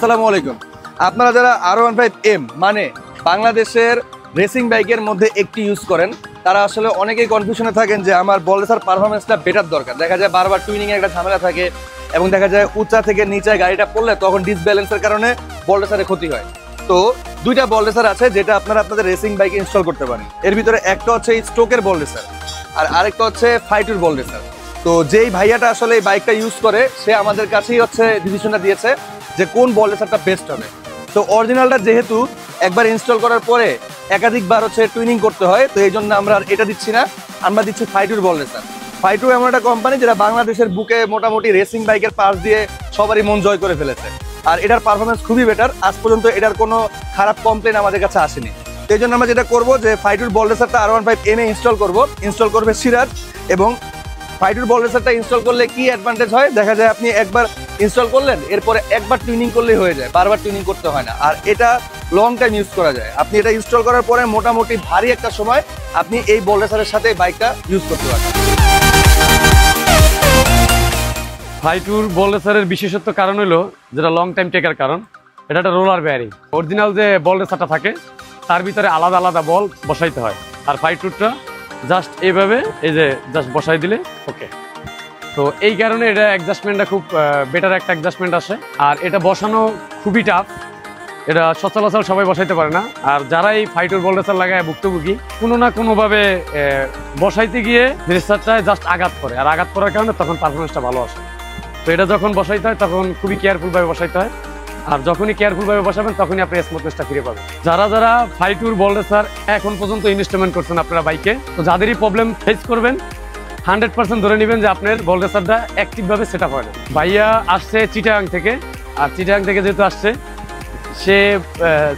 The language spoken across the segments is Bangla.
আসসালামু আলাইকুম। আপনারা যারা R15M মানে বাংলাদেশের রেসিং বাইকের মধ্যে একটি ইউজ করেন, তারা আসলে অনেকেই কনফিউশনে থাকেন যে আমার বল রেসার পারফরমেন্সটা বেটার দরকার। দেখা যায় বারবার টুইনিংয়ে একটা ঝামেলা থাকে এবং দেখা যায় উঁচা থেকে নিচে গাড়িটা পড়লে তখন ডিসব্যালেন্সের কারণে বল রেসারে ক্ষতি হয়। তো দুইটা বল রেসার আছে যেটা আপনারা আপনাদের রেসিং বাইকে ইনস্টল করতে পারেন। এর ভিতরে একটা হচ্ছে এই স্টোকের বল রেসার আর আরেকটা হচ্ছে ফাইটুর বল রেসার। তো যেই ভাইয়াটা আসলে এই বাইকটা ইউজ করে সে আমাদের কাছেই হচ্ছে ডিসিশনটা দিয়েছে যে কোন বল রেসারটা বেস্ট হবে। তো অরিজিনালটা যেহেতু একবার ইনস্টল করার পরে একাধিকবার হচ্ছে টুইনিং করতে হয়, তো এই জন্য আমরা আর এটা দিচ্ছি না, আমরা দিচ্ছি ফাইটুর বল রেসার। ফাইটু এমন একটা কোম্পানি যেটা বাংলাদেশের বুকে মোটামুটি রেসিং বাইকের পার্টস দিয়ে সবারই মন জয় করে ফেলেছে। আর এটার পারফরমেন্স খুবই বেটার, আজ পর্যন্ত এটার কোনো খারাপ কমপ্লেন আমাদের কাছে আসেনি। এই জন্য আমরা যেটা করবো যে ফাইটুর বল রেসারটা R15M এ ইনস্টল করবে সিরাজ। এবং ফাইটুর বল রেসারটা ইনস্টল করলে কি অ্যাডভান্টেজ হয়, দেখা যায় আপনি একবার ইনস্টল করলেন, এরপরে একবার টুইনিং করলেই হয়ে যায়, বারবার টুইনিং করতে হয় না। আর এটা লং টাইম ইউজ করা যায়। আপনি এটা ইনস্টল করার পরে মোটামুটি ভারী একটা সময় আপনি এই বল রেসারের সাথে বাইকটা ইউজ করতে পারেন। ফাইটুর বল রেসারের বিশেষত্ব কারণ হলো যেটা লং টাইম টেকার কারণ, এটা একটা রোলার বেয়ারিং। অরিজিনাল যে বল রেসারটা থাকে তার ভিতরে আলাদা আলাদা বল বসাইতে হয়, আর ফাইটুরটা জাস্ট এইভাবে এই যে জাস্ট বসাই দিলে ওকে। তো এই কারণে এটা অ্যাডজাস্টমেন্টটা খুব বেটার একটা অ্যাডজাস্টমেন্ট আসে। আর এটা বসানো খুবই টাফ, এটা সচরাচর সবাই বসাইতে পারে না। আর যারা এই ফাইটুর বল রেসার লাগায় ভুক্তভোগী কোনো না কোনোভাবে বসাইতে গিয়ে রেসারটায় জাস্ট আঘাত করে, আর আঘাত করার কারণে তখন পারফরমেন্সটা ভালো আসে। তো এটা যখন বসাইতে হয় তখন খুবই কেয়ারফুলভাবে বসাইতে হয়, আর যখনই কেয়ারফুলভাবে বসাবেন তখনই আপনি স্মুথনেসটা ফিরে পাবেন। যারা যারা ফাইটুর বল রেসার এখন পর্যন্ত ইনস্টলমেন্ট করছেন আপনারা বাইকে, তো যাদেরই প্রবলেম ফেস করবেন 100% ধরে নেবেন যে আপনার বল রেসারটা অ্যাক্টিভভাবে সেট আপ হয় না। ভাইয়া আসছে চিটাগাং থেকে, আর চিটাগাং থেকে যেহেতু আসছে সে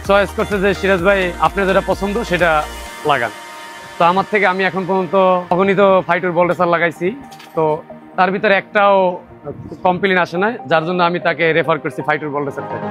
চয়েস করছে যে সিরাজ ভাই আপনার যেটা পছন্দ সেটা লাগান। তো আমার থেকে আমি এখন পর্যন্ত তখনই তো ফাইটুর বল রেসার লাগাইছি, তো তার ভিতরে একটাও কমপ্লেন আসে না, যার জন্য আমি তাকে রেফার করছি ফাইটুর বল রেসার থেকে।